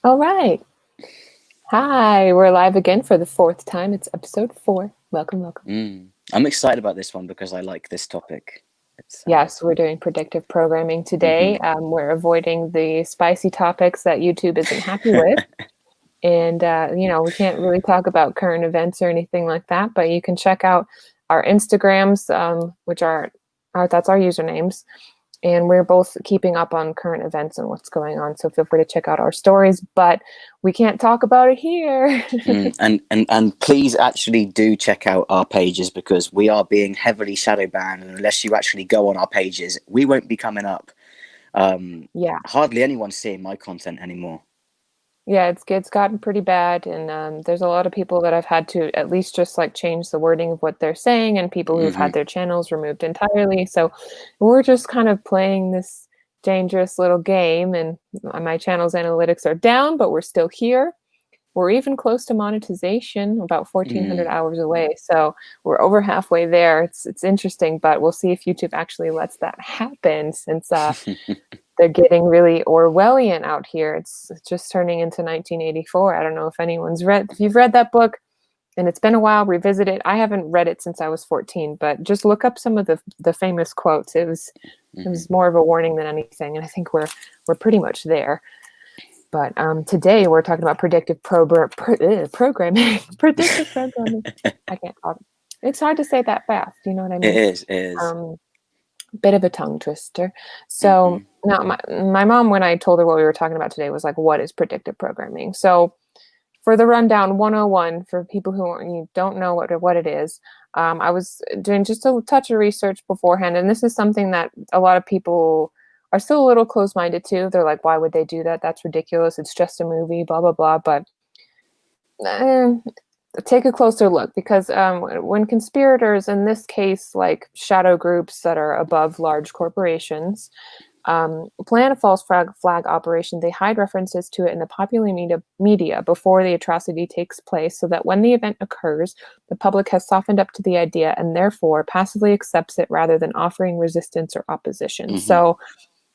All right. Hi, we're live again for the fourth time. It's episode 4. Welcome, welcome. I'm excited about this one because I like this topic. Yes, we're doing predictive programming today. Mhm. We're avoiding the spicy topics that YouTube isn't happy with. And, we can't really talk about current events or anything like that, but you can check out our Instagrams, which that's our usernames. And we're both keeping up on current events and what's going on. So feel free to check out our stories, but we can't talk about it here. And please actually do check out our pages because we are being heavily shadow banned, and unless you actually go on our pages, we won't be coming up. Yeah. Hardly anyone's seeing my content anymore. Yeah, it's gotten pretty bad, and there's a lot of people that I've had to at least just like change the wording of what they're saying, and people who've had their channels removed entirely. So we're just kind of playing this dangerous little game, and my channel's analytics are down, but we're still here. We're even close to monetization, about 1,400 hours away. So we're over halfway there. It's interesting, but we'll see if YouTube actually lets that happen since they're getting really Orwellian out here. It's just turning into 1984. I don't know if you've read that book, and it's been a while, revisit it. I haven't read it since I was 14, but just look up some of the famous quotes. It was more of a warning than anything, and I think we're pretty much there. But today we're talking about predictive programming. Predictive programming. I can't talk. It's hard to say that fast. You know what I mean? It is. Bit of a tongue twister. So now my mom, when I told her what we were talking about today, was like, what is predictive programming? So for the rundown 101, for people who don't know what it is, I was doing just a touch of research beforehand, and this is something that a lot of people are still a little close-minded to. They're like, why would they do that? That's ridiculous. It's just a movie, blah, blah, blah. But take a closer look, because when conspirators, in this case, like shadow groups that are above large corporations, plan a false flag operation, they hide references to it in the popular media before the atrocity takes place, so that when the event occurs, the public has softened up to the idea and therefore passively accepts it rather than offering resistance or opposition. So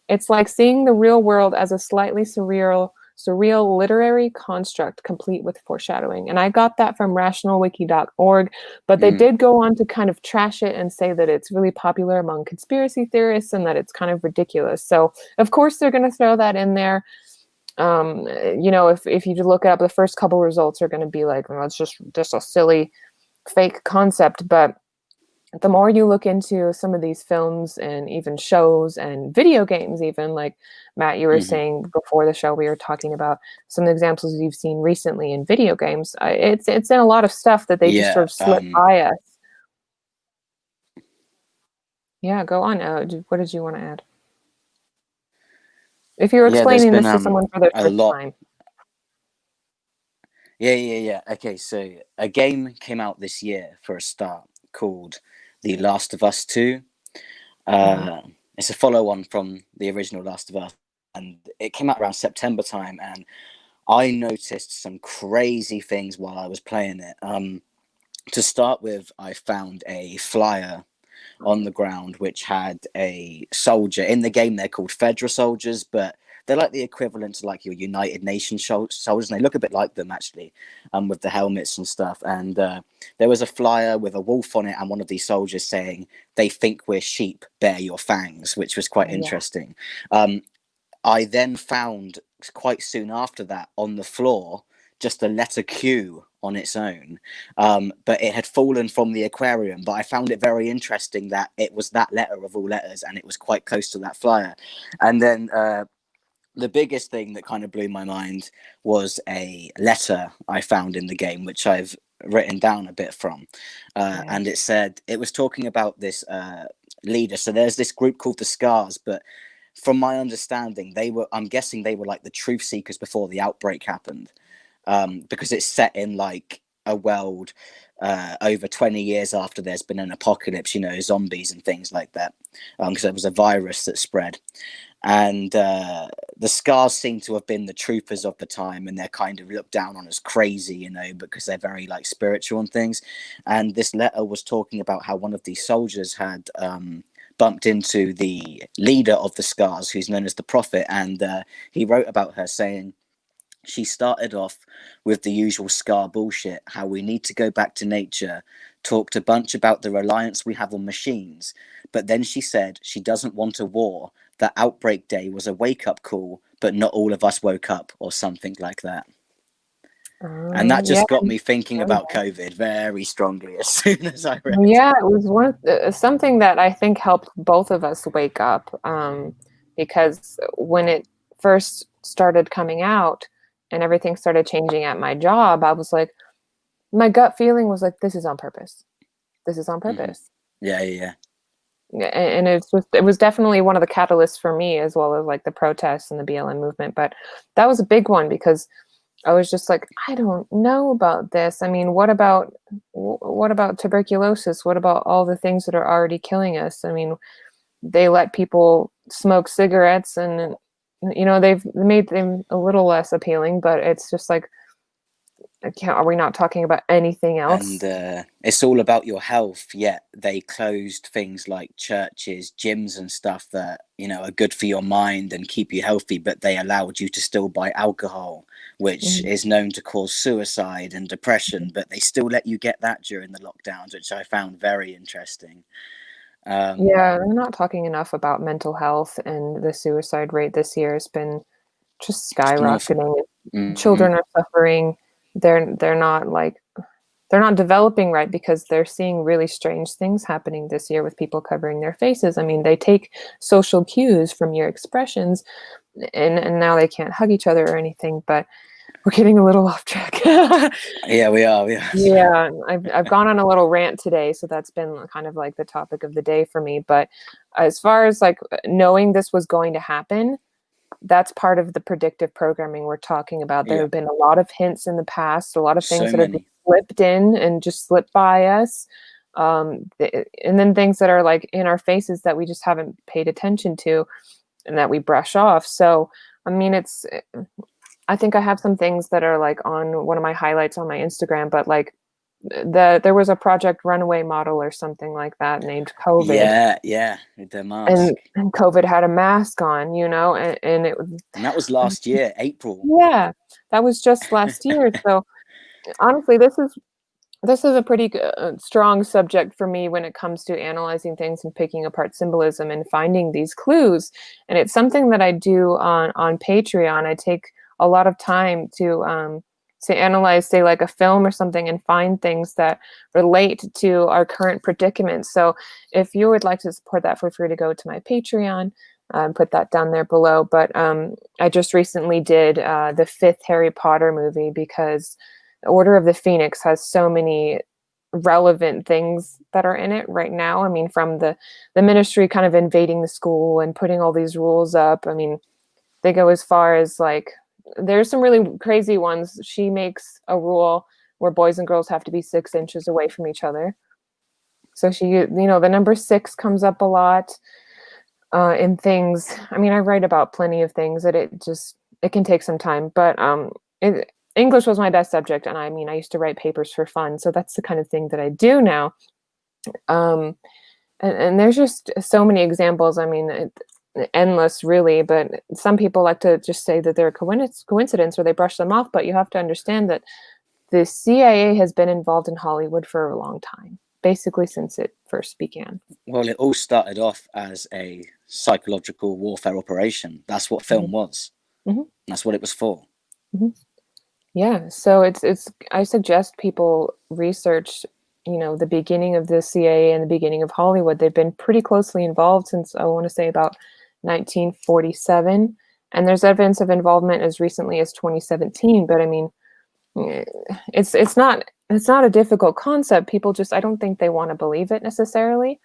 it's like seeing the real world as a slightly surreal literary construct complete with foreshadowing. And I got that from rationalwiki.org, but they did go on to kind of trash it and say that it's really popular among conspiracy theorists and that it's kind of ridiculous. So of course they're going to throw that in there. If you look it up, the first couple results are going to be like, well, it's just a silly fake concept. But the more you look into some of these films and even shows and video games, even like Matt, you were saying before the show, we were talking about some examples you've seen recently in video games. It's in a lot of stuff that they just sort of slip by us. Yeah, go on. What did you want to add? If you're explaining this to someone for the first time. Yeah. Okay, so a game came out this year for a start called The Last of Us 2. It's a follow-on from the original Last of Us, and it came out around September time, and I noticed some crazy things while I was playing it. To start with, I found a flyer on the ground which had a soldier. In the game they're called Fedra soldiers, but they're like the equivalent to like your United Nations soldiers, and they look a bit like them actually, with the helmets and stuff. And there was a flyer with a wolf on it, and one of these soldiers saying, "They think we're sheep, bare your fangs," which was quite interesting. I then found quite soon after that on the floor just the letter Q on its own, but it had fallen from the aquarium. But I found it very interesting that it was that letter of all letters, and it was quite close to that flyer. And then the biggest thing that kind of blew my mind was a letter I found in the game, which I've written down a bit from, and it said, it was talking about this leader. So there's this group called the Scars, but from my understanding, I'm guessing they were like the truth seekers before the outbreak happened, because it's set in like a world over 20 years after there's been an apocalypse, zombies and things like that, because there was a virus that spread. And the Scars seem to have been the troopers of the time, and they're kind of looked down on as crazy, because they're very like spiritual and things. And this letter was talking about how one of these soldiers had bumped into the leader of the Scars, who's known as the Prophet, and he wrote about her saying, She started off with the usual scar bullshit, how we need to go back to nature, talked a bunch about the reliance we have on machines, but then she said she doesn't want a war, that Outbreak Day was a wake-up call, but not all of us woke up, or something like that. And that Yeah, just got me thinking about COVID very strongly as soon as I read it. yeah, it was something that I think helped both of us wake up, because when it first started coming out and everything started changing at my job, I was like, my gut feeling was like, this is on purpose. This is on Mm-hmm. purpose. Yeah. And it was definitely one of the catalysts for me, as well as like the protests and the BLM movement. But that was a big one because I was just like, I don't know about this. I mean, what about tuberculosis? What about all the things that are already killing us? I mean, they let people smoke cigarettes, and they've made them a little less appealing, but it's just like, are we not talking about anything And else? it's all about your health, yet they closed things like churches, gyms and stuff that, are good for your mind and keep you healthy, but they allowed you to still buy alcohol, which Mhm. is known to cause suicide and depression, but they still let you get that during the lockdowns, which I found very interesting. Yeah, we're not talking enough about mental health, and the suicide rate this year has been just It's been awful. skyrocketing. Mm-hmm. Children are suffering. They're not like they're not developing right because they're seeing really strange things happening this year with people covering their faces. I mean, they take social cues from your expressions, and now they can't hug each other or anything. But we're getting a little off track. Yeah, we are. We are. Yeah, I've gone on a little rant today, so that's been kind of like the topic of the day for me. But as far as like knowing this was going to happen, that's part of the predictive programming we're talking about. There Yeah, have been a lot of hints in the past, a lot of things so that have been many. slipped in and just slipped by us. And then things that are like in our faces that we just haven't paid attention to and that we brush off. So, I mean, I think I have some things that are like on one of my highlights on my Instagram, but like there was a Project Runaway model or something like that named COVID, Yeah, with the mask. and COVID had a mask on, and it And that was last year, April. yeah, that was just last year. So honestly, this is a pretty strong subject for me when it comes to analyzing things and picking apart symbolism and finding these clues. And it's something that I do on Patreon. I take a lot of time to analyze, say, like a film or something, and find things that relate to our current predicament. So if you would like to support that, feel free to go to my Patreon. Put that down there below. But I just recently did the fifth Harry Potter movie because Order of the Phoenix has so many relevant things that are in it right now. I mean, from the ministry kind of invading the school and putting all these rules up. I mean, they go as far as like there's some really crazy ones. She makes a rule where boys and girls have to be 6 inches away from each other. So the number six comes up a lot in things. I mean, I write about plenty of things that it can take some time, but English was my best subject, and I mean, I used to write papers for fun, so that's the kind of thing that I do now. Um, and there's just so many examples. I mean, endless, really. But some people like to just say that they're a coincidence, or they brush them off. But you have to understand that the CIA has been involved in Hollywood for a long time, basically since it first began. Well, it all started off as a psychological warfare operation. That's what Mhm. film was. Mhm. That's what it was for. Mhm. Yeah, so it's I suggest people research, the beginning of the CIA and the beginning of Hollywood. They've been pretty closely involved since I want to say about 1947, and there's evidence of involvement as recently as 2017. But I mean, eh, it's not a difficult concept. People just I don't think they want to believe it necessarily.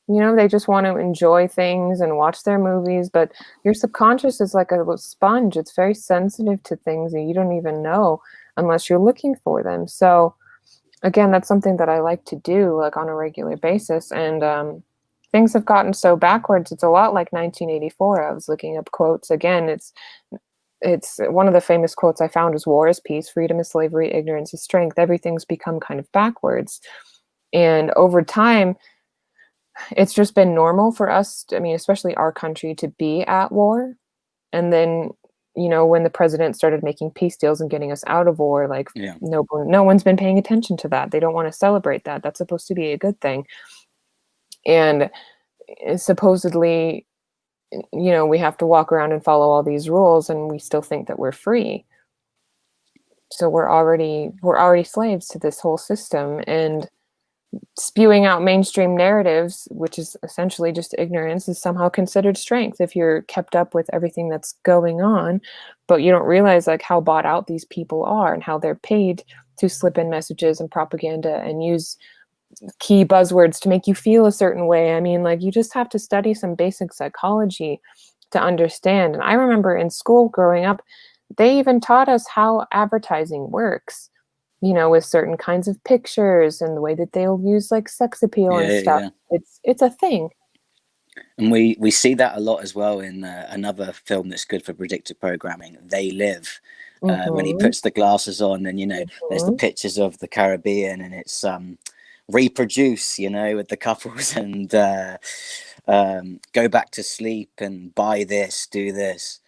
They just want to enjoy things and watch their movies, but your subconscious is like a little sponge. It's very sensitive to things that you don't even know unless you're looking for them. So, again, that's something that I like to do like on a regular basis. And things have gotten so backwards. It's a lot like 1984. I was looking up quotes again. It's one of the famous quotes I found is "War is peace, freedom is slavery, ignorance is strength." Everything's become kind of backwards, and over time it's just been normal for us, I mean, especially our country, to be at war. And then when the president started making peace deals and getting us out of war, like, Yeah. no one's been paying attention to that. They don't want to celebrate that. That's supposed to be a good thing. And supposedly, we have to walk around and follow all these rules, and we still think that we're free. So we're already slaves to this whole system, and spewing out mainstream narratives, which is essentially just ignorance, is somehow considered strength if you're kept up with everything that's going on. But you don't realize like how bought out these people are and how they're paid to slip in messages and propaganda and use key buzzwords to make you feel a certain way. I mean, like, you just have to study some basic psychology to understand. And I remember in school growing up, they even taught us how advertising works, with certain kinds of pictures and the way that they'll use like sex appeal Yeah, and yeah, stuff. yeah. It's a thing. And we see that a lot as well in another film that's good for predictive programming, They Live. When he Mhm. puts the glasses on, and there's the Mhm. pictures of the Caribbean, and it's reproduce, with the couples, and go back to sleep and buy this, do this.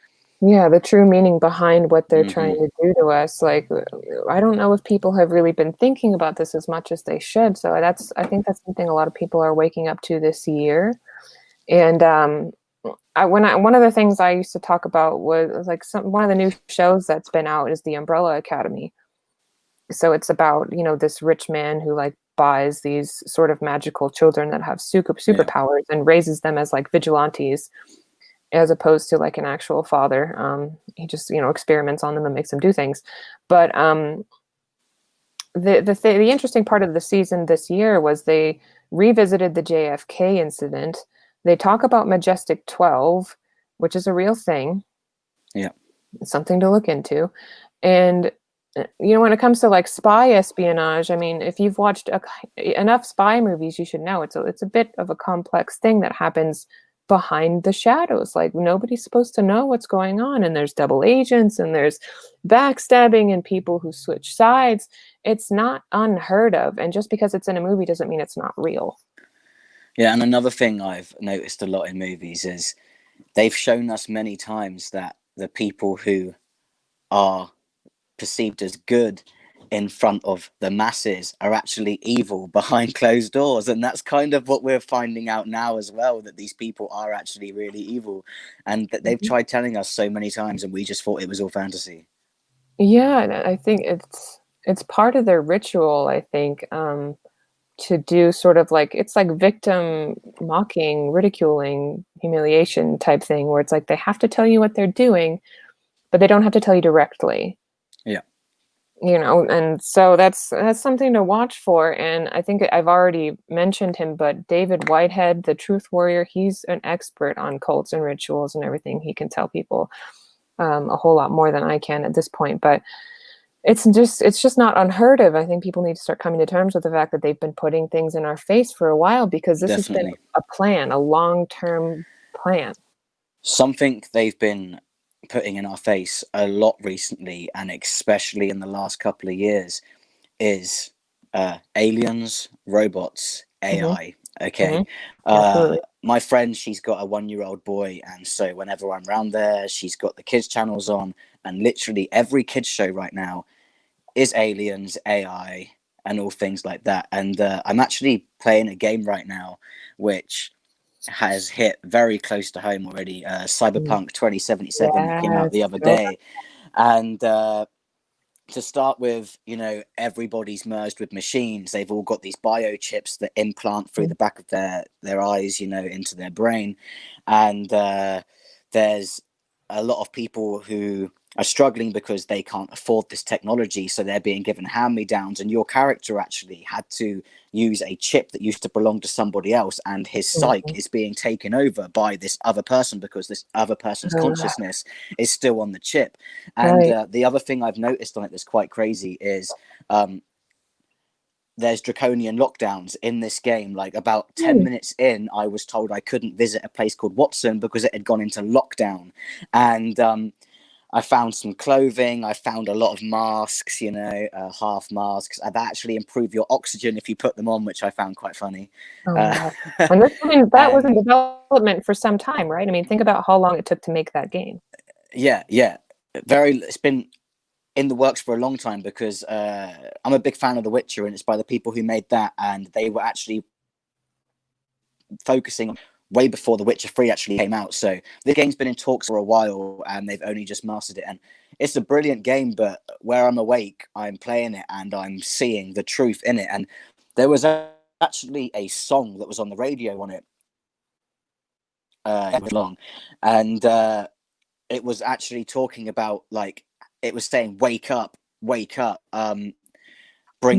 Yeah, the true meaning behind what they're trying Hmm. to do to us. Like, I don't know if people have really been thinking about this as much as they should. So I think that's something a lot of people are waking up to this year. And one of the things I used to talk about was like one of the new shows that's been out is the Umbrella Academy. So it's about, this rich man who like buys these sort of magical children that have Yeah. superpowers and raises them as like vigilantes, as opposed to like an actual father. He just, experiments on them and makes them do things. But the interesting part of the season this year was they revisited the JFK incident. They talk about Majestic 12, which is a real thing. Yeah. It's something to look into. And when it comes to like spy espionage, I mean, if you've watched enough spy movies, you should know it's a bit of a complex thing that happens behind the shadows. Like, nobody's supposed to know what's going on, and there's double agents, and there's backstabbing, and people who switch sides. It's not unheard of, and just because it's in a movie doesn't mean it's not real. Yeah, and another thing I've noticed a lot in movies is they've shown us many times that the people who are perceived as good in front of the masses are actually evil behind closed doors, and that's kind of what we're finding out now as well, that these people are actually really evil, and that they've Mhm. tried telling us so many times, and we just thought it was all fantasy. Yeah, and I think it's part of their ritual, I think, to do sort of like, it's like victim mocking, ridiculing, humiliation type thing, where it's like they have to tell you what they're doing, but they don't have to tell you directly. Yeah, And so that's something to watch for. And I think I've already mentioned him, but David Whitehead, the Truth Warrior, he's an expert on cults and rituals and everything. He can tell people a whole lot more than I can at this point. But it's just not unheard of. I think people need to start coming to terms with the fact that they've been putting things in our face for a while, because this has been definitely. a plan, a long-term plan. Something they've been putting in our face a lot recently, and especially in the last couple of years, is aliens, robots, Hmm. AI. Hmm. Okay. Absolutely. My friend, she's got a 1-year-old boy, and so whenever I'm around there, she's got the kids' channels on, and literally every kids' show right now is aliens, AI, and all things like that. And I'm actually playing a game right now, which has hit very close to home already. Mm. Cyberpunk 2077 came out Yes. the other Oh, day, and to start with, everybody's merged with machines. They've all got these biochips that implant through mm, the back of their eyes, into their brain, and there's a lot of people who are struggling because they can't afford this technology, so they're being given hand-me-downs. And your character actually had to use a chip that used to belong to somebody else, and his psyche mhm. is being taken over by this other person because this other person's consciousness is still on the chip. And Right. the other thing I've noticed on it that's quite crazy is um, there's draconian lockdowns in this game. Like about 10 Mm. minutes in, I was told I couldn't visit a place called Watson because it had gone into lockdown. And I found some clothing. I found a lot of masks, half masks. I've actually improved your oxygen if you put them on, which I found quite funny. Oh my Uh, god. And that was in and development for some time, right? I mean, think about how long it took to make that game. yeah, yeah. it's been in the works for a long time, because I'm a big fan of The Witcher, and it's by the people who made that, and they were actually focusing way before The Witcher 3 actually came out. So the game's been in talks for a while, and they've only just mastered it. And it's a brilliant game, but where I'm awake, I'm playing it and I'm seeing the truth in it. And there was actually a song that was on the radio on it. It was long, and it was actually talking about, like, it was saying, wake up, bring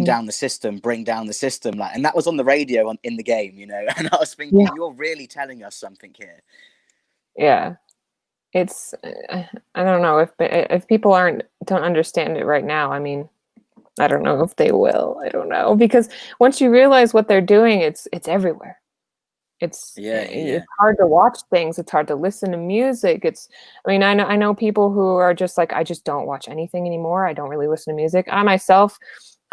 down the system, like, and that was on the radio in the game, you know. And I was thinking, you're really telling us something here. Yeah. It's I don't know if people don't understand it right now. I mean, I don't know if they will. I don't know, because once you realize what they're doing, it's everywhere. It's hard to watch things. It's hard to listen to music. I mean, I know people who are just like, I just don't watch anything anymore. I don't really listen to music. I myself,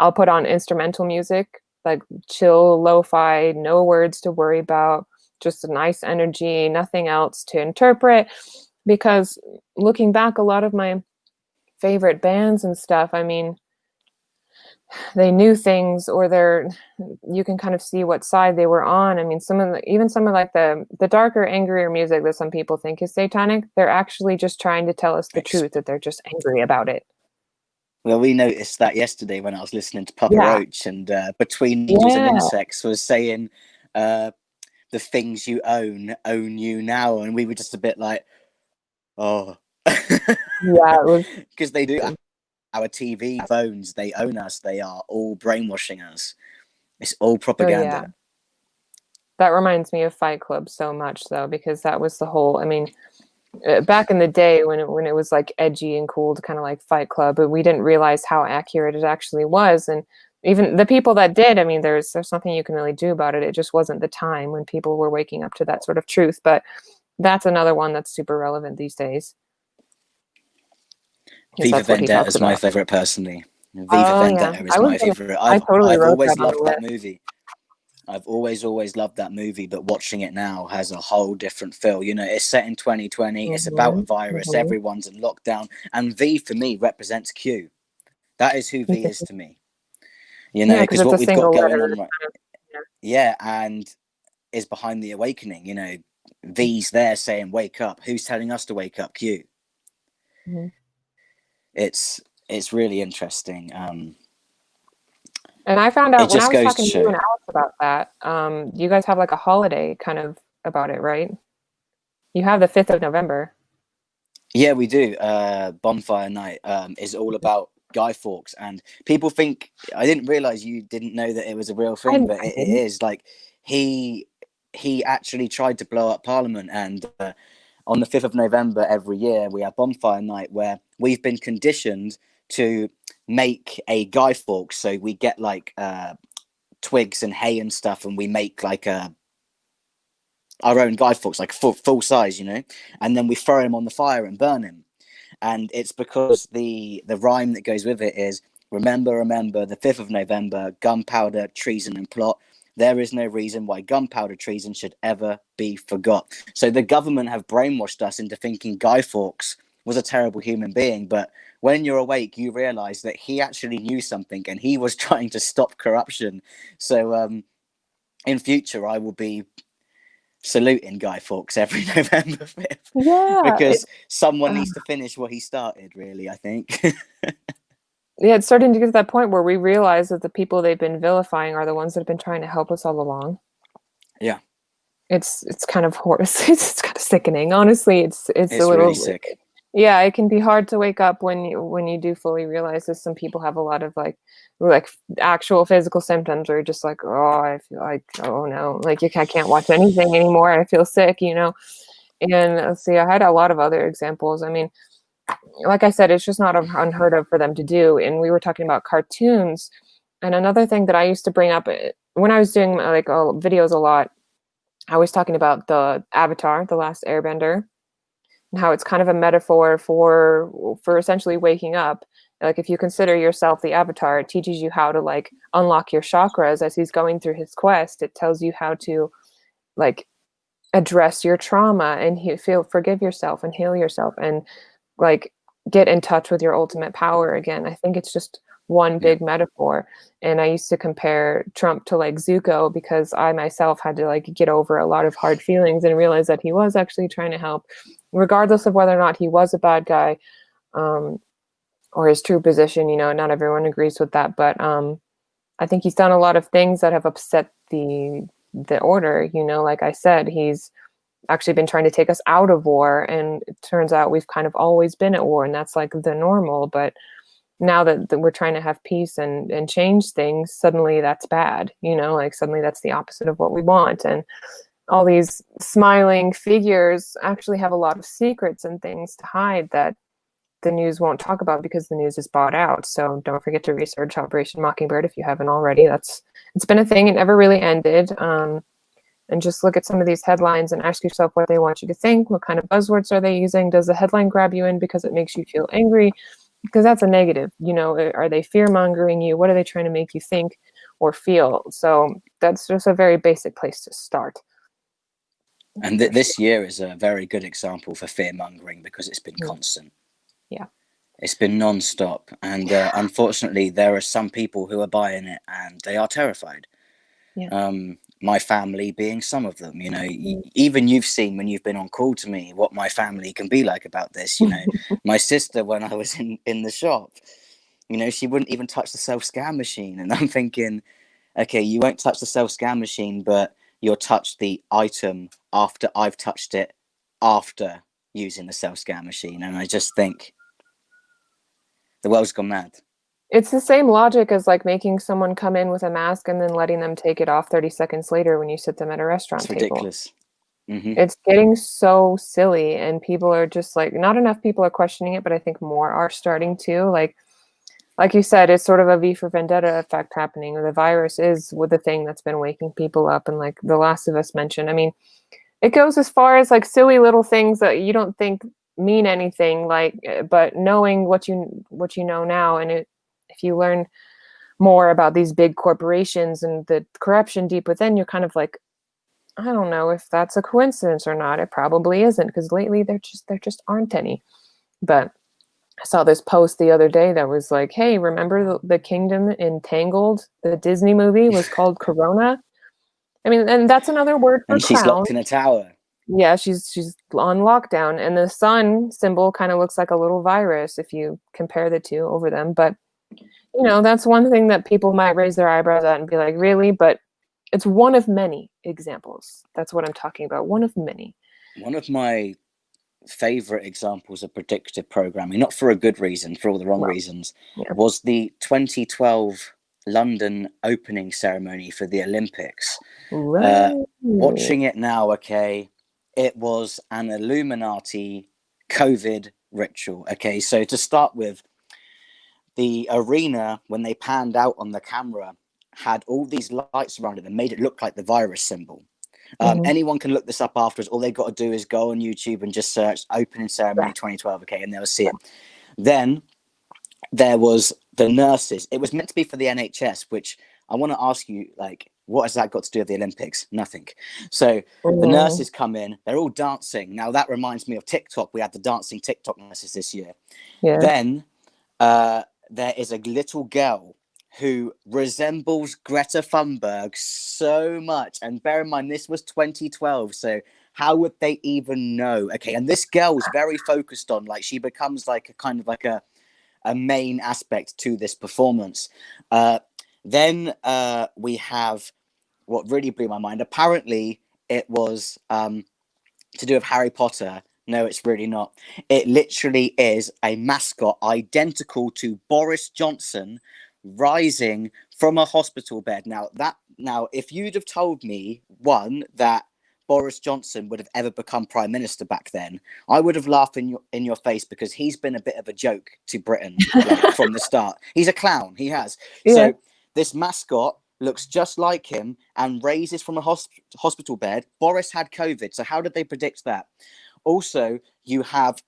I'll put on instrumental music, like chill, lo-fi, no words to worry about, just a nice energy, nothing else to interpret. Because looking back, a lot of my favorite bands and stuff, I mean, they knew things, or you can kind of see what side they were on. I mean, some of like the darker, angrier music that some people think is satanic, they're actually just trying to tell us the truth, that they're just angry about it. Well, we noticed that yesterday when I was listening to Papa Roach, and Between Angels and Insects was saying, the things you own you now, and we were just a bit like, oh. Yeah, it was, because they do. Our TV, phones, they own us. They are all brainwashing us. It's all propaganda. Oh, yeah. That reminds me of Fight Club so much, though, because that was the whole, I mean, back in the day when it was like edgy and cool to kind of like Fight Club, but we didn't realize how accurate it actually was. And even the people that did, I mean, there's nothing you can really do about it. It just wasn't the time when people were waking up to that sort of truth. But that's another one that's super relevant these days. V for Vendetta is my favorite, personally. V for Vendetta is my favorite. I've always loved that movie. I've always loved that movie, but watching it now has a whole different feel. You know, it's set in 2020. It's about a virus. Everyone's in lockdown, and V for me represents Q. That is who V is to me. You know, because what we've got going on, right? And is behind the awakening. You know, V's there saying, "Wake up." Who's telling us to wake up? Q. It's really interesting. And I found out when I was talking to you and Alex about that, you guys have like a holiday kind of about it, right? You have the 5th of November. Yeah, we do. Bonfire Night is all about Guy Fawkes, and people think, I didn't realize you didn't know that it was a real thing, but it is. Like, he actually tried to blow up Parliament, and on the 5th of November every year we have Bonfire Night, where we've been conditioned to make a Guy Fawkes. So we get like twigs and hay and stuff, and we make like our own Guy Fawkes, like full size, you know, and then we throw him on the fire and burn him. And it's because the rhyme that goes with it is, remember, the 5th of November, gunpowder, treason and plot. There is no reason why gunpowder treason should ever be forgot. So the government have brainwashed us into thinking Guy Fawkes was a terrible human being, but when you're awake, you realize that he actually knew something, and he was trying to stop corruption. So in future, I will be saluting Guy Fawkes every November 5th, because someone needs to finish what he started, really, I think. Yeah, it's starting to get to that point where we realize that the people they've been vilifying are the ones that have been trying to help us all along. Yeah. It's kind of it's kind of sickening, honestly. It's a little really sick. Yeah, it can be hard to wake up when you do fully realize that some people have a lot of like actual physical symptoms, or just like, oh, I feel like, oh no, like I can't watch anything anymore. I feel sick, you know. And let's see, I had a lot of other examples. I mean, like I said, it's just not unheard of for them to do. And we were talking about cartoons, and another thing that I used to bring up when I was doing like videos a lot, I was talking about the Avatar, The Last Airbender, and how it's kind of a metaphor for essentially waking up. Like, if you consider yourself the Avatar, it teaches you how to like unlock your chakras as he's going through his quest. It tells you how to like address your trauma and forgive yourself and heal yourself. And like, get in touch with your ultimate power again. I think it's just one Yeah. big metaphor. And I used to compare Trump to like Zuko because I myself had to like get over a lot of hard feelings and realize that he was actually trying to help, regardless of whether or not he was a bad guy, um, or his true position. You know, not everyone agrees with that, but I think he's done a lot of things that have upset the order. You know, like I said, he's actually been trying to take us out of war, and it turns out we've kind of always been at war, and that's like the normal. But now that we're trying to have peace and change things, suddenly that's bad. You know, like suddenly that's the opposite of what we want. And all these smiling figures actually have a lot of secrets and things to hide that the news won't talk about because the news is bought out. So don't forget to research Operation Mockingbird if you haven't already. It's been a thing. It never really ended. And just look at some of these headlines and ask yourself what they want you to think. What kind of buzzwords are they using? Does the headline grab you in because it makes you feel angry? Because that's a negative. You know, are they fear mongering you? What are they trying to make you think or feel? So that's just a very basic place to start. And this year is a very good example for fear mongering because it's been constant. Yeah. It's been non-stop. And unfortunately, there are some people who are buying it and they are terrified. Yeah. My family being some of them. You know, even you've seen when you've been on call to me what my family can be like about this. You know, my sister, when I was in the shop, you know, she wouldn't even touch the self-scan machine. And I'm thinking, okay, you won't touch the self-scan machine, but you'll touch the item after I've touched it after using the self-scan machine. And I just think the world's gone mad. It's the same logic as like making someone come in with a mask and then letting them take it off 30 seconds later when you sit them at a restaurant It's table. ridiculous. Mm-hmm. It's getting so silly, and people are just like, not enough people are questioning it, but I think more are starting to. Like you said, it's sort of a V for Vendetta effect happening. The virus is with the thing that's been waking people up, and like The Last of Us mentioned, I mean, it goes as far as like silly little things that you don't think mean anything, like, but knowing what you know now, and if you learn more about these big corporations and the corruption deep within, you're kind of like, I don't know if that's a coincidence or not. It probably isn't, because lately there just aren't any. But I saw this post the other day that was like, hey, remember the kingdom in Tangled? The Disney movie was called Corona. I mean, and that's another word for And she's crown. locked in a tower. Yeah, she's on lockdown, and the sun symbol kind of looks like a little virus if you compare the two over them. But you know, that's one thing that people might raise their eyebrows at and be like, really? But it's one of many examples. That's what I'm talking about. One of many. One of my favorite examples of predictive programming, not for a good reason, for all the wrong reasons, was the 2012 London opening ceremony for the Olympics. Right. Watching it now, okay, it was an Illuminati COVID ritual. Okay, so to start with, the arena, when they panned out on the camera, had all these lights around it that made it look like the virus symbol. Anyone can look this up afterwards. All they've got to do is go on YouTube and just search opening ceremony 2012, okay, and they'll see it. Then there was the nurses. It was meant to be for the NHS, which I want to ask you, like, what has that got to do with the Olympics? Nothing. So the nurses come in, they're all dancing. Now that reminds me of TikTok. We had the dancing TikTok nurses this year. Yeah. Then there is a little girl who resembles Greta Thunberg so much. And bear in mind, this was 2012. So how would they even know? Okay, and this girl is very focused on, like, she becomes like a kind of like a main aspect to this performance. Then we have what really blew my mind. Apparently, it was to do with Harry Potter. No, it's really not. It literally is a mascot identical to Boris Johnson rising from a hospital bed. Now, if you'd have told me, one, that Boris Johnson would have ever become prime minister back then, I would have laughed in your face, because he's been a bit of a joke to Britain, like, from the start. He's a clown. He has. Yeah. So this mascot looks just like him and raises from a hospital bed. Boris had COVID. So how did they predict that? Also, you have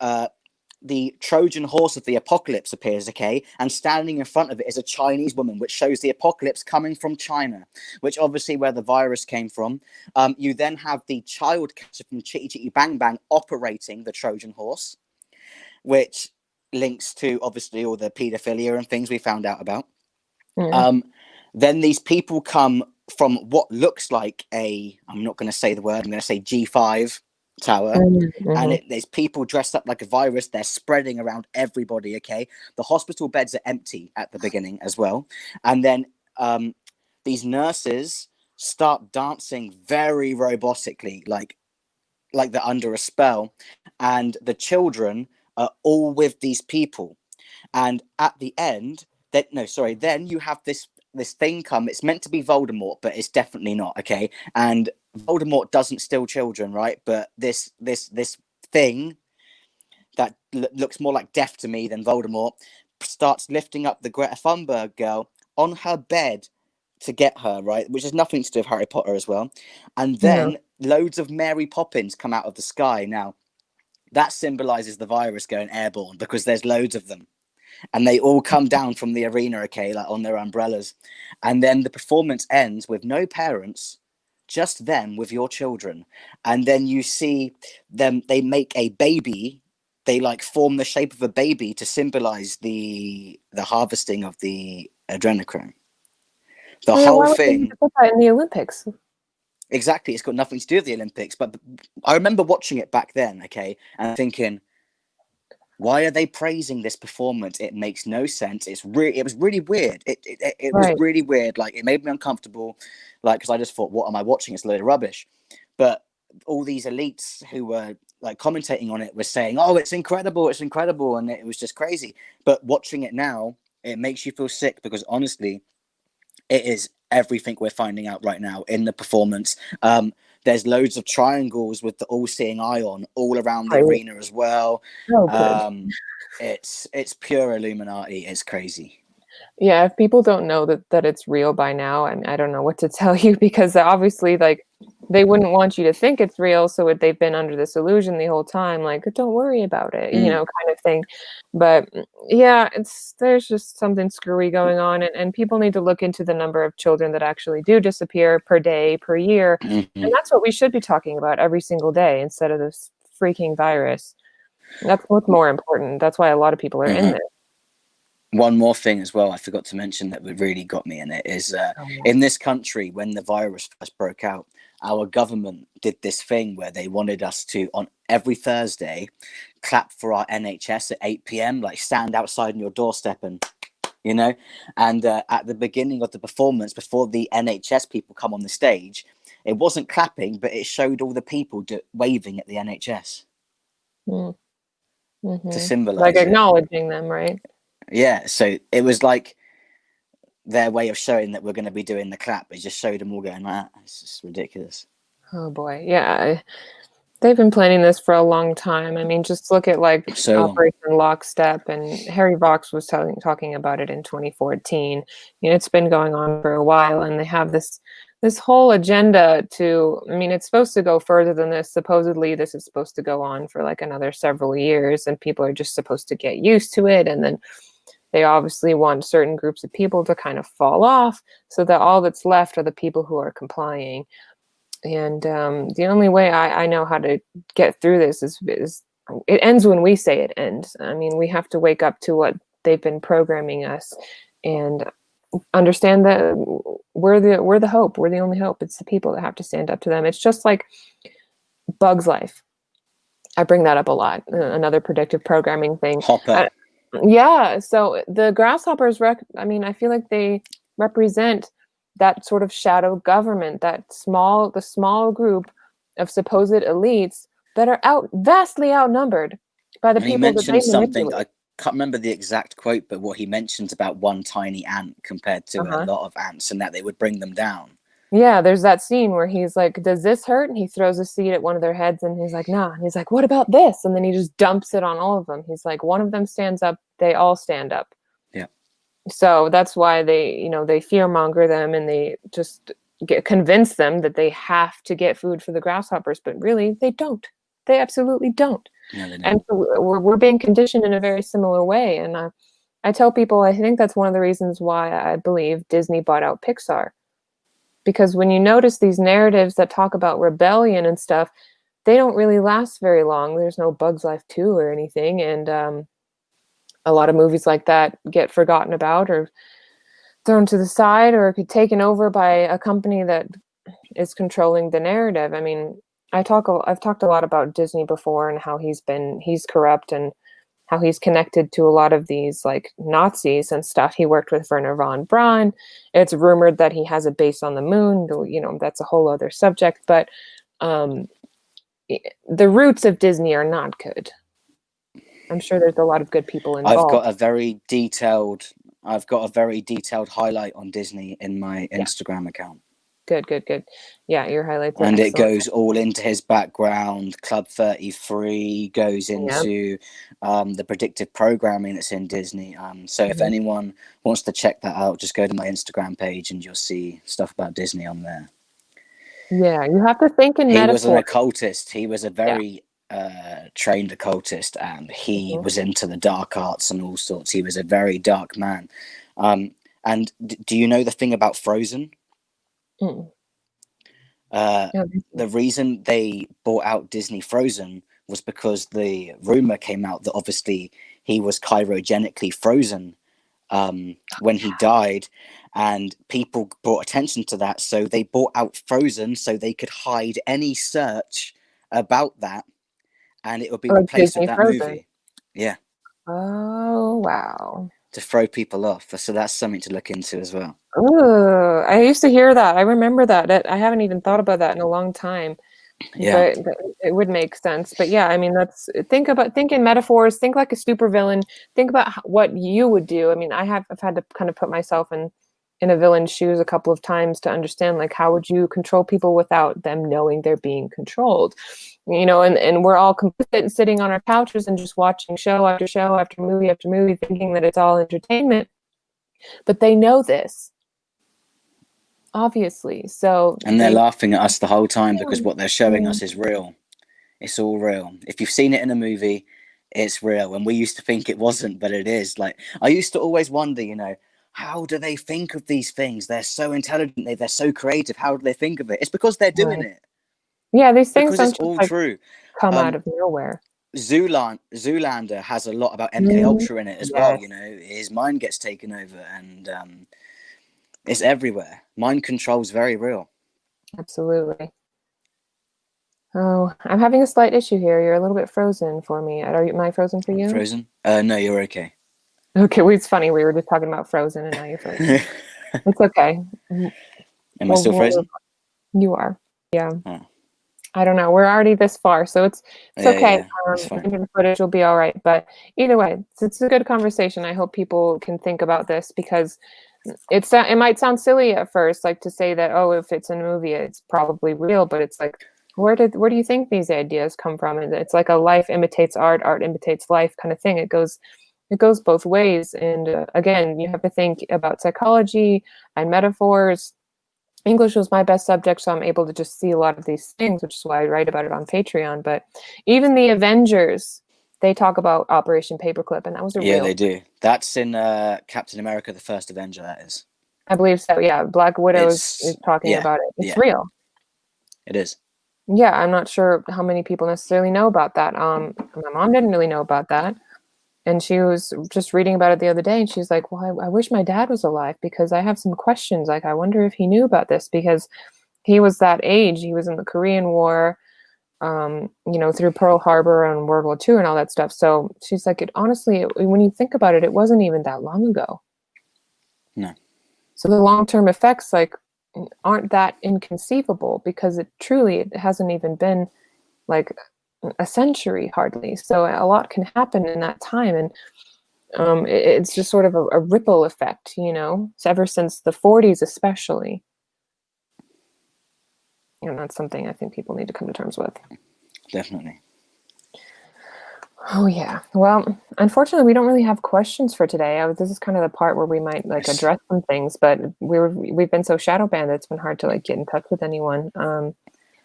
the Trojan horse of the apocalypse appears, okay? And standing in front of it is a Chinese woman, which shows the apocalypse coming from China, which obviously where the virus came from. You then have the child catcher from Chitty Chitty Bang Bang operating the Trojan horse, which links to obviously all the paedophilia and things we found out about. Yeah. Then these people come from what looks like I'm not going to say the word, I'm going to say G5 tower. And there's people dressed up like a virus. They're spreading around everybody. Okay. The hospital beds are empty at the beginning as well. And then these nurses start dancing very robotically, like they're under a spell. And the children are all with these people. And at the end, then you have this thing come. It's meant to be Voldemort, but it's definitely not. Okay. And Voldemort doesn't steal children, right? But this thing that looks more like death to me than Voldemort starts lifting up the Greta Thunberg girl on her bed to get her, right? Which has nothing to do with Harry Potter as well. And then loads of Mary Poppins come out of the sky. Now, that symbolizes the virus going airborne because there's loads of them. And they all come down from the arena, okay, like on their umbrellas. And then the performance ends with no parents, just them with your children. And then you see them, they make a baby. They like form the shape of a baby to symbolize the harvesting of the adrenochrome. The whole thing. Put that in the Olympics. Exactly. It's got nothing to do with the Olympics. But I remember watching it back then, okay, and thinking, why are they praising this performance? It makes no sense. It was really weird. It was really weird. Like, it made me uncomfortable. Like, because I just thought, what am I watching? It's a load of rubbish. But all these elites who were like commentating on it were saying, oh, it's incredible, and it was just crazy. But watching it now, it makes you feel sick because honestly, it is everything we're finding out right now in the performance. There's loads of triangles with the all-seeing eye on all around the arena as well. It's pure Illuminati. It's crazy. Yeah, if people don't know that it's real by now, I don't know what to tell you, because obviously, like, they wouldn't want you to think it's real, so they've been under this illusion the whole time, like, don't worry about it, kind of thing. But yeah, there's just something screwy going on, and people need to look into the number of children that actually do disappear per day, per year, and that's what we should be talking about every single day instead of this freaking virus. That's what's more important. That's why a lot of people are in there. One more thing as well I forgot to mention that really got me in it is in this country, when the virus first broke out, our government did this thing where they wanted us to, on every Thursday, clap for our NHS at 8 p.m, like stand outside on your doorstep and, and at the beginning of the performance, before the NHS people come on the stage, it wasn't clapping, but it showed all the people waving at the NHS to symbolize like acknowledging them, right? Yeah, so it was like their way of showing that we're going to be doing the clap. It just showed them all going like that. It's just ridiculous. Oh boy, yeah. They've been planning this for a long time. I mean, just look at like Operation Lockstep, and Harry Vox was talking about it in 2014. It's been going on for a while, and they have this whole agenda to, I mean, it's supposed to go further than this. Supposedly, this is supposed to go on for like another several years, and people are just supposed to get used to it, and then they obviously want certain groups of people to kind of fall off so that all that's left are the people who are complying. And the only way I know how to get through this is it ends when we say it ends. I mean, we have to wake up to what they've been programming us and understand that we're the hope. We're the only hope. It's the people that have to stand up to them. It's just like Bug's Life. I bring that up a lot. Another predictive programming thing. Yeah. So the grasshoppers, I feel like they represent that sort of shadow government, the small group of supposed elites that are vastly outnumbered by the people that they manipulate. Something, I can't remember the exact quote, but what he mentioned about one tiny ant compared to a lot of ants, and that they would bring them down. Yeah, there's that scene where he's like, does this hurt? And he throws a seed at one of their heads, and he's like, nah. And he's like, what about this? And then he just dumps it on all of them. He's like, one of them stands up, they all stand up. Yeah. So that's why they fearmonger them, and they just convince them that they have to get food for the grasshoppers. But really, they don't. They absolutely don't. No, they don't. And so we're being conditioned in a very similar way. And I tell people, I think that's one of the reasons why I believe Disney bought out Pixar. Because when you notice these narratives that talk about rebellion and stuff, they don't really last very long. There's no Bug's Life 2 or anything. And a lot of movies like that get forgotten about or thrown to the side or taken over by a company that is controlling the narrative. I mean, I've talked a lot about Disney before and how he's corrupt and how he's connected to a lot of these like Nazis and stuff. He worked with Werner von Braun. It's rumored that he has a base on the moon. You know, that's a whole other subject. But um, the roots of Disney are not good. I'm sure there's a lot of good people I've involved. got a very detailed highlight on Disney in my Yeah. Instagram account. Good. Yeah, your highlights are And it excellent. goes all into his background. Club 33 goes Yeah. into the predictive programming that's in Disney. So if Mhm. anyone wants to check that out, just go to my Instagram page and you'll see stuff about Disney on there. Yeah, you have to think in He was an metaphors. occultist. He was a Yeah. very trained occultist, and he Mhm. was into the dark arts and all sorts. He was a very dark man. And do you know the thing about Frozen? Mm. Uh, Yeah. the reason they bought out Disney Frozen was because the rumor came out that obviously he was cryogenically frozen when he died, and people brought attention to that. So they bought out Frozen so they could hide any search about that, and it would be Like replaced with Disney that Frozen. movie. Yeah, Oh, wow. to throw people off. So that's something to look into as well. Ooh, I used to hear that. I remember that. I haven't even thought about that in a long time, Yeah. but it would make sense. But yeah, I mean, think in metaphors, think like a supervillain, think about what you would do. I mean, I've had to kind of put myself in a villain's shoes a couple of times to understand like how would you control people without them knowing they're being controlled, you know, and we're all complicit and sitting on our couches and just watching show after movie thinking that it's all entertainment, but they know this obviously. So And they're they laughing at us the whole time because what they're showing us is real. It's all real. If you've seen it in a movie, it's real. And we used to think it wasn't, but it is. Like, I used to always wonder, how do they think of these things? They're so intelligent, they're so creative. How do they think of it? It's because they're doing right. it. Yeah, these things Because it's don't just all like true. come out Um, of nowhere. Zoolander has a lot about MK Mm, Ultra in it as well. yes, His mind gets taken over, and it's everywhere. Mind control's very real. absolutely. Oh, I'm having a slight issue here. You're a little bit frozen for me. Am I frozen for I'm you? frozen. No, you're okay. Okay, well, it's funny. We were just talking about Frozen, and now you're frozen. It's okay. Am I still frozen? You are. Yeah. Oh. I don't know. We're already this far, so it's Yeah, okay. yeah, it's fine. Maybe the footage will be all right. But either way, it's a good conversation. I hope people can think about this because it might sound silly at first, like to say that, oh, if it's in a movie, it's probably real. But it's like, where do you think these ideas come from? And it's like a life imitates art, art imitates life kind of thing. It goes both ways. And again, you have to think about psychology and metaphors. English was my best subject, so I'm able to just see a lot of these things, which is why I write about it on Patreon. But even the Avengers, they talk about Operation Paperclip, and that was a Yeah, real, they do. That's in Captain America: The First Avenger. That is. I believe so. Yeah, Black Widow is It's talking yeah, about it. It's yeah. real. It is. Yeah, I'm not sure how many people necessarily know about that. My mom didn't really know about that, and she was just reading about it the other day, and she's like, "Well, I wish my dad was alive because I have some questions. Like, I wonder if he knew about this because he was that age. He was in the Korean War." Through Pearl Harbor and World War II and all that stuff. So she's like, when you think about it, it wasn't even that long ago. No. So the long-term effects aren't that inconceivable because it hasn't even been like a century hardly. So a lot can happen in that time, and it's just sort of a ripple effect, so ever since the 40s especially. And that's something I think people need to come to terms with. Definitely. Oh yeah. Well, unfortunately, we don't really have questions for today. This is kind of the part where we might Yes. address some things, but we've been so shadow banned that it's been hard to get in touch with anyone.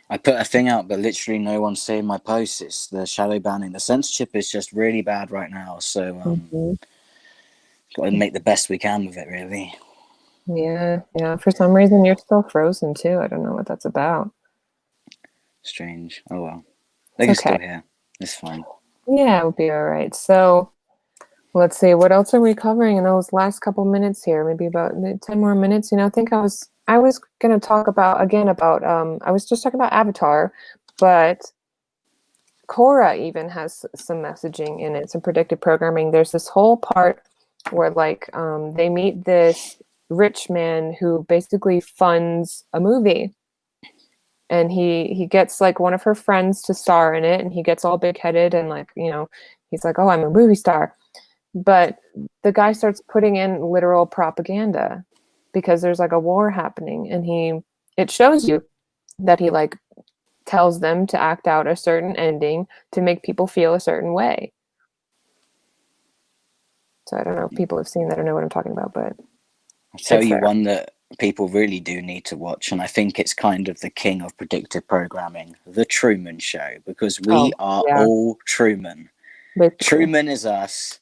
I put a thing out, but literally no one's seeing my posts. It's the shadow banning. The censorship is just really bad right now. So Mhm. got to make the best we can with it, really. Yeah. For some reason, you're still frozen too. I don't know what that's about. Strange. Oh well. They're It's still okay. here. It's fine. Yeah, it'll be all right. So Let's see, what else are we covering in those last couple minutes here? Maybe about 10 more minutes. I think I was going to talk about I was just talking about Avatar, but Korra even has some messaging in it, some predictive programming. There's this whole part where they meet this rich man who basically funds a movie, and he gets one of her friends to star in it, and he gets all big-headed and he's like, oh, I'm a movie star. But the guy starts putting in literal propaganda because there's a war happening, and it shows you that he tells them to act out a certain ending to make people feel a certain way. So I don't know if people have seen that or know what I'm talking about, but I'll tell you one that people really do need to watch, and I think it's kind of the king of predictive programming, The Truman Show, because we are all Truman. Basically. Truman is us.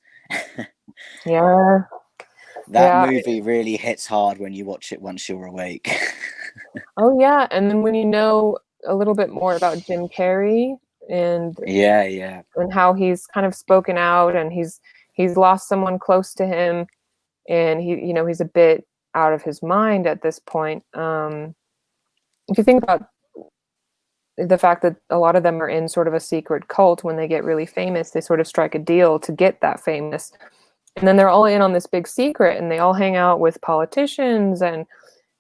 Yeah. That movie really hits hard when you watch it once you're awake. Oh yeah, and then when you know a little bit more about Jim Carrey and and how he's kind of spoken out, and he's lost someone close to him, and he's a bit out of his mind at this point. If you think about the fact that a lot of them are in sort of a secret cult, when they get really famous, they sort of strike a deal to get that famous. And then they're all in on this big secret, and they all hang out with politicians and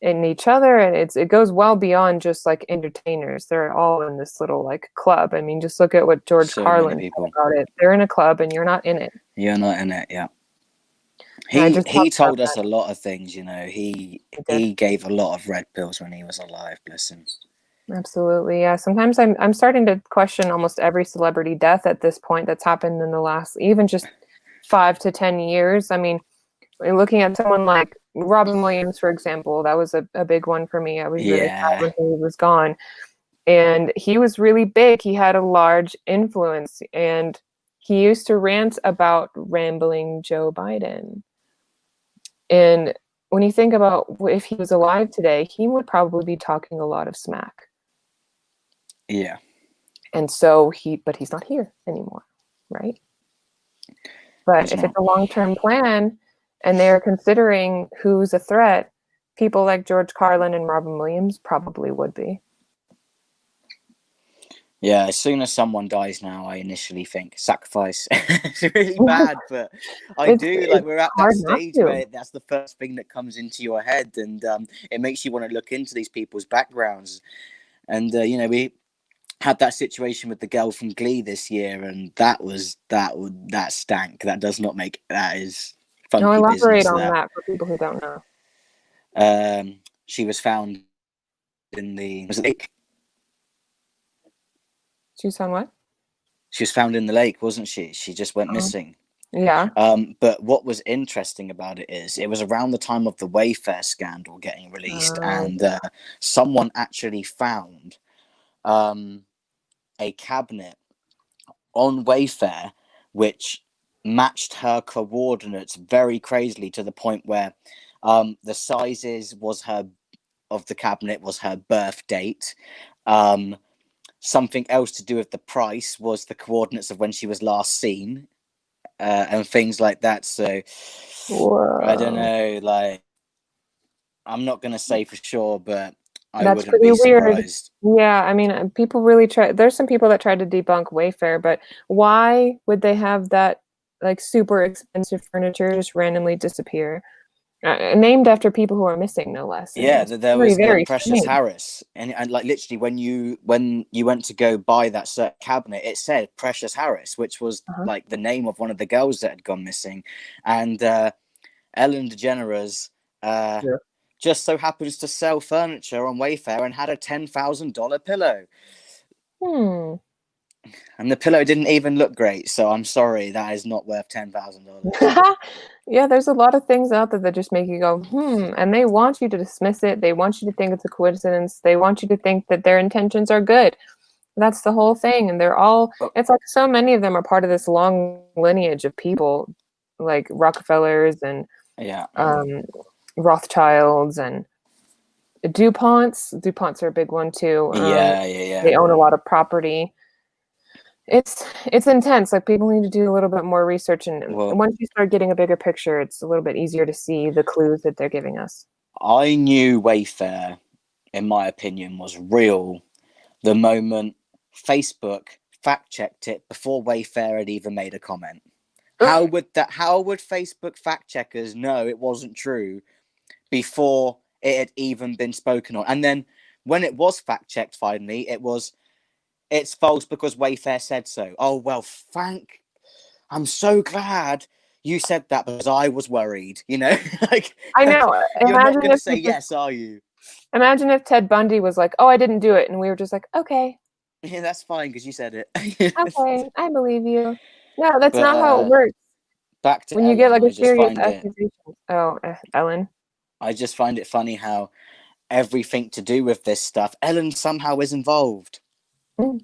each other, and it goes well beyond just entertainers. They're all in this little club. I mean, just look at what George Carlin said about it. They're in a club and you're not in it. You're not in it, yeah. He told us a lot of things, He gave a lot of red pills when he was alive, bless him. Absolutely, yeah. Sometimes I'm starting to question almost every celebrity death at this point that's happened in the last even just 5 to 10 years. I mean, looking at someone like Robin Williams, for example, that was a big one for me. I was really sad when he was gone. And he was really big. He had a large influence. And he used to rant about rambling Joe Biden. And when you think about if he was alive today, he would probably be talking a lot of smack. Yeah. And so but he's not here anymore, right? But if it's a long-term plan, and they're considering who's a threat, people like George Carlin and Robin Williams probably would be. Yeah, as soon as someone dies now, I initially think sacrifice. It's really bad, but we're at that stage where that's the first thing that comes into your head, and it makes you want to look into these people's backgrounds. And we had that situation with the girl from Glee this year, and that stank. That does not make that is. No, elaborate on that for people who don't know. She was found in the lake. She was found what? She was found in the lake, wasn't she? She just went missing. Yeah. But what was interesting about it is it was around the time of the Wayfair scandal getting released, and someone actually found a cabinet on Wayfair which matched her coordinates very crazily, to the point where the sizes of the cabinet was her birth date. Something else to do with the price was the coordinates of when she was last seen, and things like that. So I don't know, I'm not going to say for sure, but that's pretty weird. Yeah, I mean, people really try. There's some people that tried to debunk Wayfair, but why would they have that super expensive furniture just randomly disappear? Named after people who are missing, no less. Yeah, there was the Precious Harris, and literally when you went to go buy that certain cabinet, it said Precious Harris, which was the name of one of the girls that had gone missing, and Ellen DeGeneres just so happens to sell furniture on Wayfair and had a $10,000 pillow. And the pillow didn't even look great, so I'm sorry, that is not worth $10,000. Yeah, there's a lot of things out there that just make you go, and they want you to dismiss it. They want you to think it's a coincidence. They want you to think that their intentions are good. That's the whole thing. And it's like so many of them are part of this long lineage of people, like Rockefellers and Rothschilds and DuPonts. DuPonts are a big one too. They own a lot of property. It's intense. Like, people need to do a little bit more research, and Well, once you start getting a bigger picture, it's a little bit easier to see the clues that they're giving us. I knew Wayfair, in my opinion, was real the moment Facebook fact checked it before Wayfair had even made a comment. How would Facebook fact checkers know it wasn't true before it had even been spoken on? And then when it was fact checked finally, it's false because Wayfair said so. Oh well, I'm so glad you said that because I was worried, like I know. you're not Imagine gonna if say yes, are you? imagine if Ted Bundy was like, "Oh, I didn't do it," and we were just like, "Okay, Yeah, that's fine because you said it. okay, I believe you." No, that's But not how it works. back to When you get Ellen, like a serious accusation. Oh, Ellen. I just find it funny how everything to do with this stuff, Ellen somehow is involved. Mm,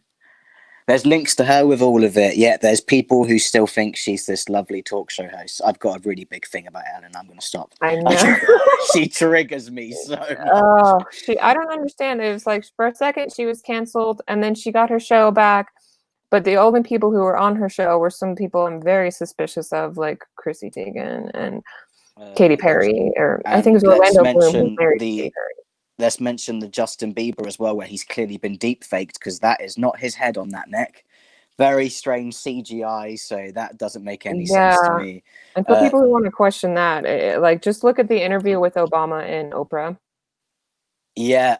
There's links to her with all of it, yet there's people who still think she's this lovely talk show host. I've got a really big thing about Ellen. I'm going to stop. I know. She triggers me so much. Oh, I don't understand. It was like for a second she was canceled, and then she got her show back. But the only people who were on her show were some people I'm very suspicious of, like Chrissy Teigen and Katy Perry, or I think it was And Orlando Bloom who's married to Katy Perry. let's mention the Justin Bieber as well, where he's clearly been deep faked because that is not his head on that neck. Very strange CGI, so that doesn't make any sense to Yeah. me. And for people who want to question that, like, just look at the interview with Obama and Oprah. Yeah,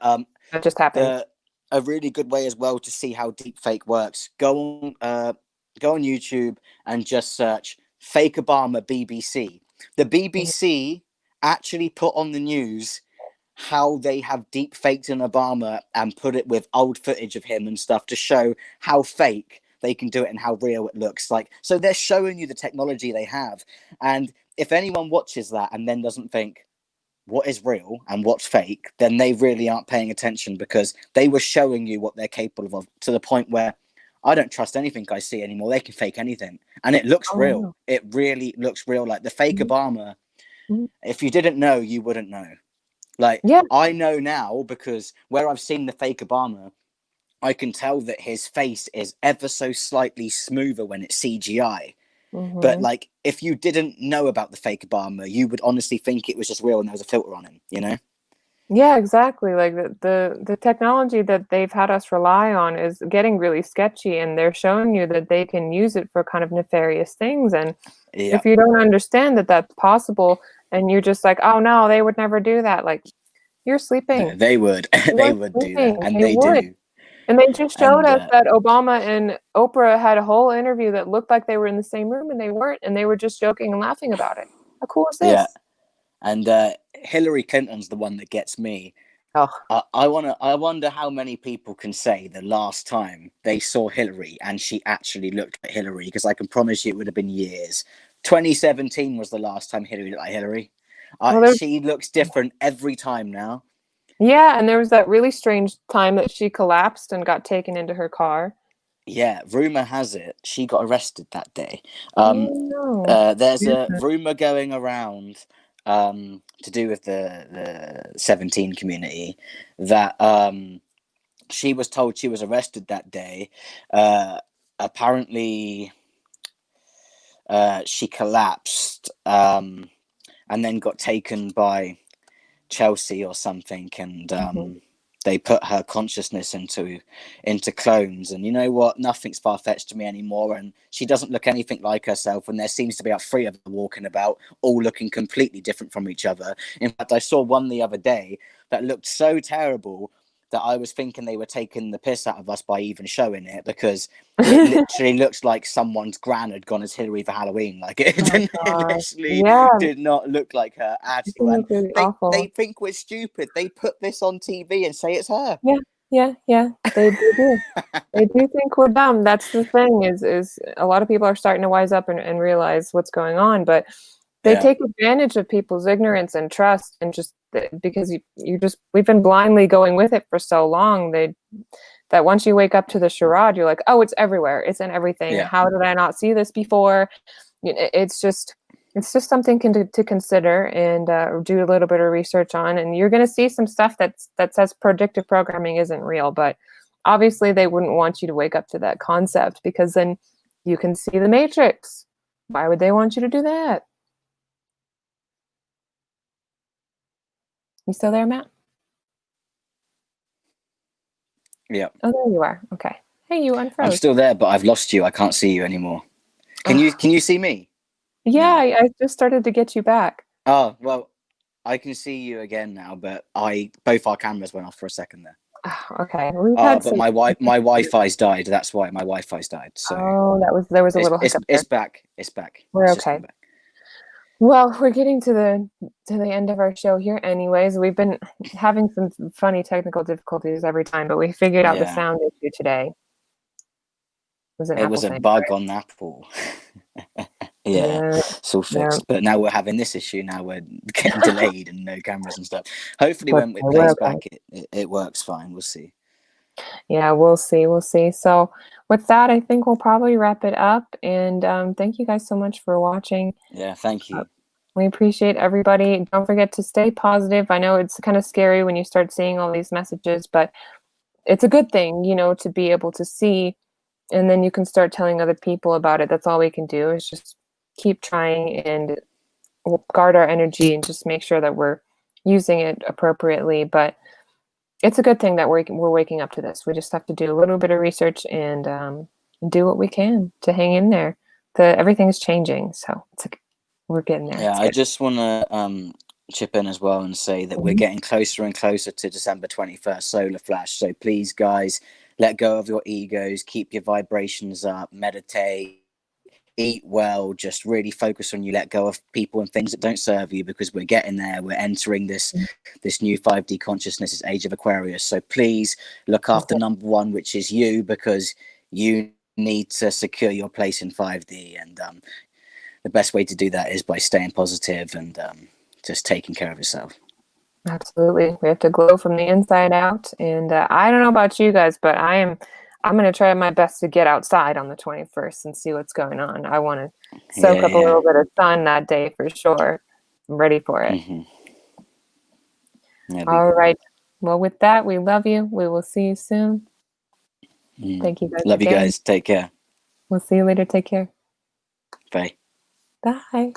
That just happened. a really good way as well to see how deepfake works. Go on YouTube and just search "fake Obama BBC." The Mhm. BBC actually put on the news how they have deepfaked an Obama and put it with old footage of him and stuff to show how fake they can do it and how real it looks like. So they're showing you the technology they have. And if anyone watches that and then doesn't think, what is real and what's fake, then they really aren't paying attention because they were showing you what they're capable of to the point where I don't trust anything I see anymore. They can fake anything. And it looks Oh, real. no. It really looks real. Like the fake Mhm. Obama, Mhm. if you didn't know, you wouldn't know. Like Yeah. I know now because where I've seen the fake Obama, I can tell that his face is ever so slightly smoother when it's CGI. But Hmm. like, if you didn't know about the fake Obama, you would honestly think it was just real and there was a filter on him. You know? Yeah, exactly. Like the technology that they've had us rely on is getting really sketchy, and they're showing you that they can use it for kind of nefarious things. And Yeah, if you don't understand that that's possible, and you're just like, "Oh no, they would never do that," like, you're sleeping. they would. They You're would do that, sleeping. and They they would. do. And they just showed And us that Obama and Oprah had a whole interview that looked like they were in the same room, and they weren't, and they were just joking and laughing about it. How cool is yeah, this? and Hillary Clinton's the one that gets me. Oh, I wonder how many people can say the last time they saw Hillary and she actually looked like Hillary, because I can promise you it would have been years. 2017 was the last time Hillary looked like Hillary. well, there's She looks different every time now. yeah, and there was that really strange time that she collapsed and got taken into her car. Yeah, rumor has it she got arrested that day. Oh, no. There's a Yeah. rumor going around to do with the 17 community that she was told she was arrested that day. Apparently, she collapsed and then got taken by Chelsea or something, and Mhm. they put her consciousness into clones. And you know what? Nothing's far fetched to me anymore. And she doesn't look anything like herself. And there seems to be about three of them walking about, all looking completely different from each other. In fact, I saw one the other day that looked so terrible that I was thinking they were taking the piss out of us by even showing it, because it literally looks like someone's gran had gone as Hillary for Halloween. Like Oh it gosh. literally Yeah, did not look like her at it all. can And look really they awful. think we're stupid. They put this on TV and say it's her. Yeah, yeah, yeah. They do. They do think we're dumb. That's the thing is a lot of people are starting to wise up and realize what's going on, but they Yeah, take advantage of people's ignorance and trust, and just because you just we've been blindly going with it for so long, that once you wake up to the charade, you're like, oh, it's everywhere. It's in everything. yeah, How did I not see this before? It's just something to consider, and do a little bit of research on, and you're going to see some stuff that says predictive programming isn't real, but obviously they wouldn't want you to wake up to that concept, because then you can see the Matrix. Why would they want you to do that? You still there, Matt? Yeah. Oh, there you are. Okay. Hey, you I'm unfroze. still there, but I've lost you. I can't see you anymore. Can you see me? Yeah, No. I just started to get you back. Oh, well, I can see you again now, but both our cameras went off for a second there. Okay. We've Oh, had but some. my Wi-Fi's died. That's why my Wi-Fi's died. So Oh, there was a little hiccup it's there. back. It's back. We're It's just okay. come back. Well, we're getting to the end of our show here anyways. We've been having some funny technical difficulties every time, but we figured out the Yeah. sound issue today. It was an It Apple was a thing. bug on Apple. Yeah, Yeah, it's all yeah. fixed. But now we're having this issue. Now we're getting delayed and no cameras and stuff. Hopefully, But when it we're plays okay. back, it works fine. We'll see. Yeah, we'll see. We'll see. So with that, I think we'll probably wrap it up. And thank you guys so much for watching. Yeah, thank you. We appreciate everybody. Don't forget to stay positive. I know it's kind of scary when you start seeing all these messages, but it's a good thing, to be able to see, and then you can start telling other people about it. That's all we can do, is just keep trying and we'll guard our energy and just make sure that we're using it appropriately. But it's a good thing that we're waking up to this. We just have to do a little bit of research and do what we can to hang in there. Everything's changing, so we're getting there. Yeah, It's I good. just want to chip in as well and say that we're Mhm. getting closer and closer to December 21st solar flash. So please, guys, let go of your egos, keep your vibrations up, meditate, eat well, just really focus on you, let go of people and things that don't serve you, because we're getting there. We're entering this new 5D consciousness, this age of Aquarius. So please look after number one, which is you, because you need to secure your place in 5D. And the best way to do that is by staying positive and just taking care of yourself. Absolutely. We have to glow from the inside out. And I don't know about you guys, but I'm going to try my best to get outside on the 21st and see what's going on. I want to soak Yeah, up a yeah. little bit of sun that day for sure. I'm ready for it. Mm-hmm. Yeah, be All good. right. Well, with that, we love you. We will see you soon. Thank you guys Love you again. guys. Take care. We'll see you later. Take care. Bye. Bye.